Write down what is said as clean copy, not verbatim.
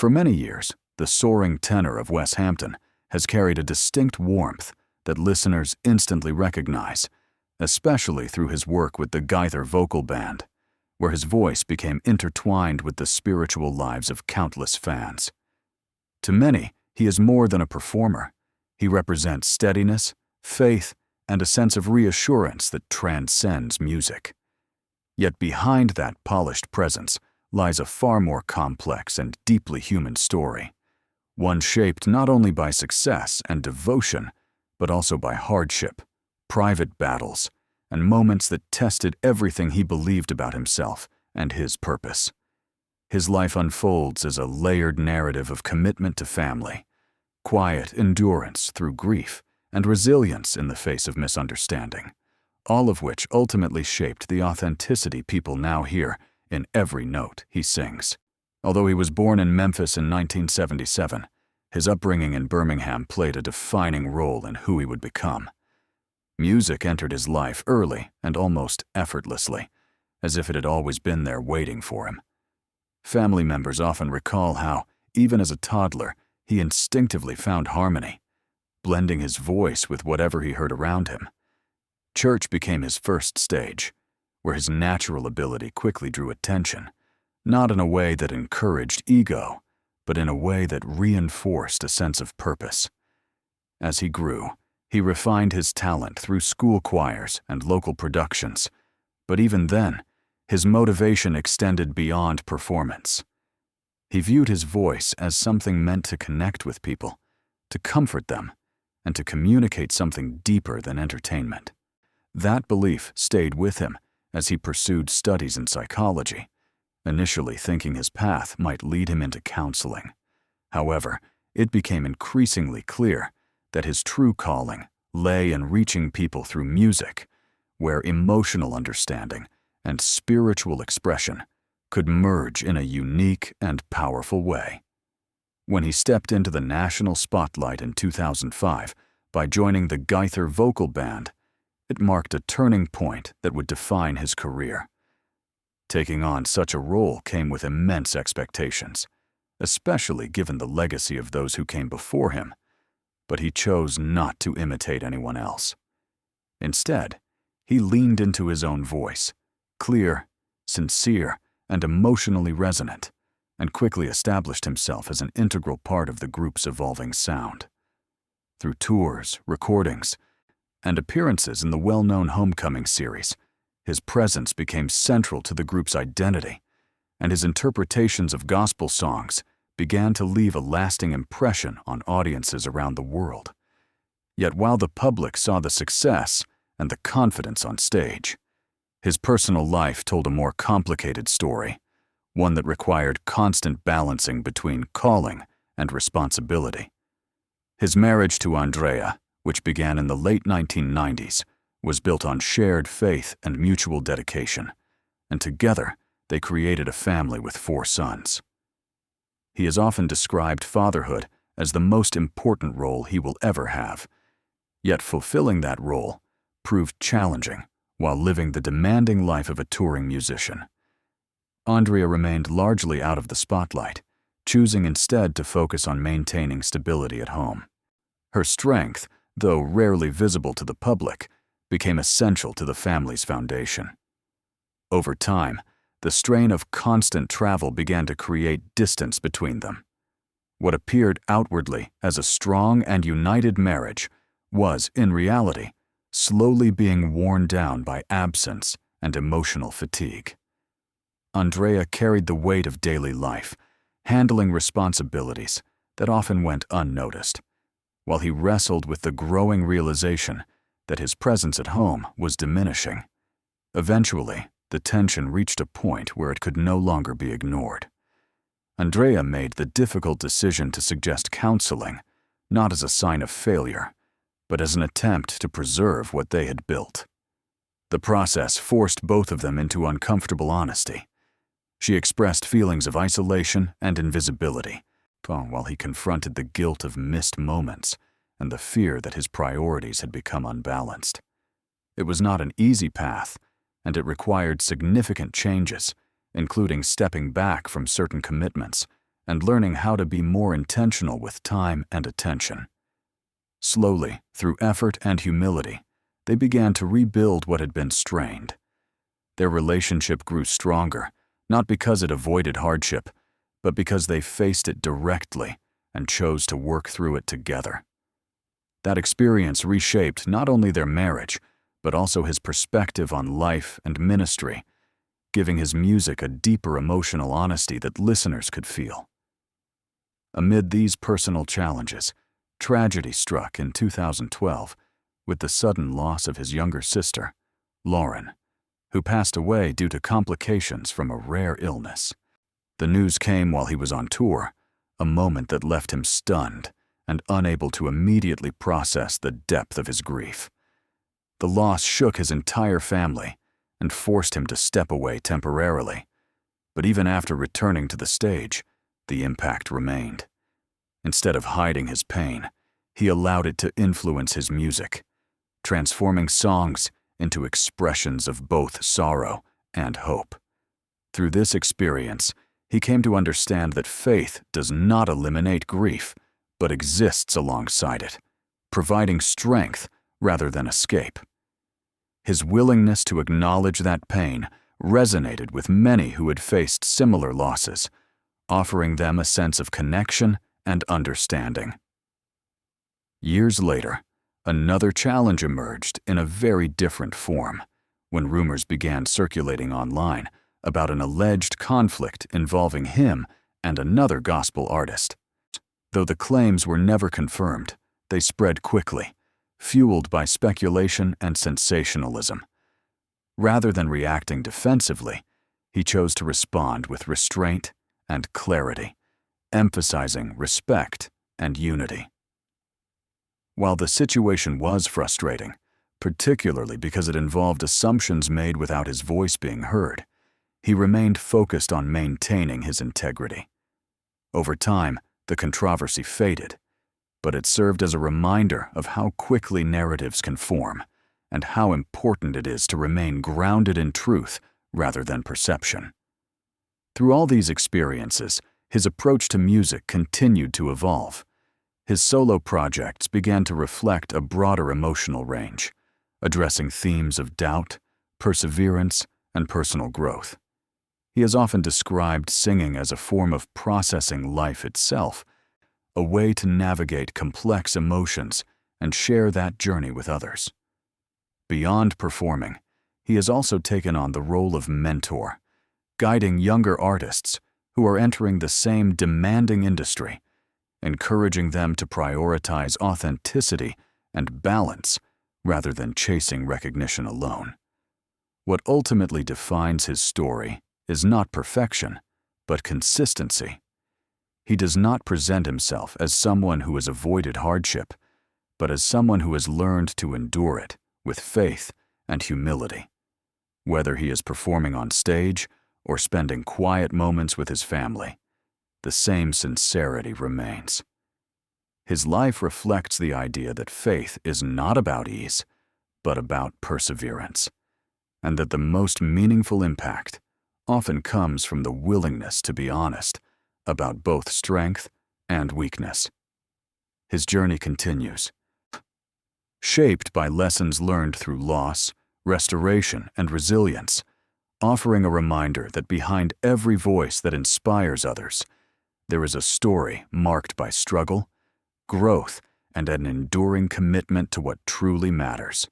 For many years, the soaring tenor of Wes Hampton has carried a distinct warmth that listeners instantly recognize, especially through his work with the Gaither Vocal Band, where his voice became intertwined with the spiritual lives of countless fans. To many, he is more than a performer. He represents steadiness, faith, and a sense of reassurance that transcends music. Yet behind that polished presence lies a far more complex and deeply human story, one shaped not only by success and devotion, but also by hardship, private battles, and moments that tested everything he believed about himself and his purpose. His life unfolds as a layered narrative of commitment to family, quiet endurance through grief, and resilience in the face of misunderstanding, all of which ultimately shaped the authenticity people now hear in every note he sings. Although he was born in Memphis in 1977, his upbringing in Birmingham played a defining role in who he would become. Music entered his life early and almost effortlessly, as if it had always been there waiting for him. Family members often recall how, even as a toddler, he instinctively found harmony, blending his voice with whatever he heard around him. Church became his first stage, where his natural ability quickly drew attention, not in a way that encouraged ego, but in a way that reinforced a sense of purpose. As he grew, he refined his talent through school choirs and local productions, but even then, his motivation extended beyond performance. He viewed his voice as something meant to connect with people, to comfort them, and to communicate something deeper than entertainment. That belief stayed with him as he pursued studies in psychology, initially thinking his path might lead him into counseling. However, it became increasingly clear that his true calling lay in reaching people through music, where emotional understanding and spiritual expression could merge in a unique and powerful way. When he stepped into the national spotlight in 2005 by joining the Gaither Vocal Band, it marked a turning point that would define his career. Taking on such a role came with immense expectations, especially given the legacy of those who came before him, but he chose not to imitate anyone else. Instead, he leaned into his own voice, clear, sincere, and emotionally resonant, and quickly established himself as an integral part of the group's evolving sound. Through tours, recordings, and appearances in the well-known Homecoming series, his presence became central to the group's identity, and his interpretations of gospel songs began to leave a lasting impression on audiences around the world. Yet while the public saw the success and the confidence on stage, his personal life told a more complicated story, one that required constant balancing between calling and responsibility. His marriage to Andrea, which began in the late 1990s, was built on shared faith and mutual dedication, and together they created a family with 4 sons. He has often described fatherhood as the most important role he will ever have, yet fulfilling that role proved challenging while living the demanding life of a touring musician. Andrea remained largely out of the spotlight, choosing instead to focus on maintaining stability at home. Her strength, though rarely visible to the public, became essential to the family's foundation. Over time, the strain of constant travel began to create distance between them. What appeared outwardly as a strong and united marriage was, in reality, slowly being worn down by absence and emotional fatigue. Andrea carried the weight of daily life, handling responsibilities that often went unnoticed, while he wrestled with the growing realization that his presence at home was diminishing. Eventually, the tension reached a point where it could no longer be ignored. Andrea made the difficult decision to suggest counseling, not as a sign of failure, but as an attempt to preserve what they had built. The process forced both of them into uncomfortable honesty. She expressed feelings of isolation and invisibility, while he confronted the guilt of missed moments and the fear that his priorities had become unbalanced. It was not an easy path, and it required significant changes, including stepping back from certain commitments and learning how to be more intentional with time and attention. Slowly, through effort and humility, they began to rebuild what had been strained. Their relationship grew stronger, not because it avoided hardship, but because they faced it directly and chose to work through it together. That experience reshaped not only their marriage, but also his perspective on life and ministry, giving his music a deeper emotional honesty that listeners could feel. Amid these personal challenges, tragedy struck in 2012 with the sudden loss of his younger sister, Lauren, who passed away due to complications from a rare illness. The news came while he was on tour, a moment that left him stunned and unable to immediately process the depth of his grief. The loss shook his entire family and forced him to step away temporarily. But even after returning to the stage, the impact remained. Instead of hiding his pain, he allowed it to influence his music, transforming songs into expressions of both sorrow and hope. Through this experience, he came to understand that faith does not eliminate grief, but exists alongside it, providing strength rather than escape. His willingness to acknowledge that pain resonated with many who had faced similar losses, offering them a sense of connection and understanding. Years later, another challenge emerged in a very different form when rumors began circulating online about an alleged conflict involving him and another gospel artist. Though the claims were never confirmed, they spread quickly, fueled by speculation and sensationalism. Rather than reacting defensively, he chose to respond with restraint and clarity, emphasizing respect and unity. While the situation was frustrating, particularly because it involved assumptions made without his voice being heard, he remained focused on maintaining his integrity. Over time, the controversy faded, but it served as a reminder of how quickly narratives can form and how important it is to remain grounded in truth rather than perception. Through all these experiences, his approach to music continued to evolve. His solo projects began to reflect a broader emotional range, addressing themes of doubt, perseverance, and personal growth. He has often described singing as a form of processing life itself, a way to navigate complex emotions and share that journey with others. Beyond performing, he has also taken on the role of mentor, guiding younger artists who are entering the same demanding industry, encouraging them to prioritize authenticity and balance rather than chasing recognition alone. What ultimately defines his story is not perfection, but consistency. He does not present himself as someone who has avoided hardship, but as someone who has learned to endure it with faith and humility. Whether he is performing on stage or spending quiet moments with his family, the same sincerity remains. His life reflects the idea that faith is not about ease, but about perseverance, and that the most meaningful impact often comes from the willingness to be honest about both strength and weakness. His journey continues, shaped by lessons learned through loss, restoration, and resilience, offering a reminder that behind every voice that inspires others, there is a story marked by struggle, growth, and an enduring commitment to what truly matters.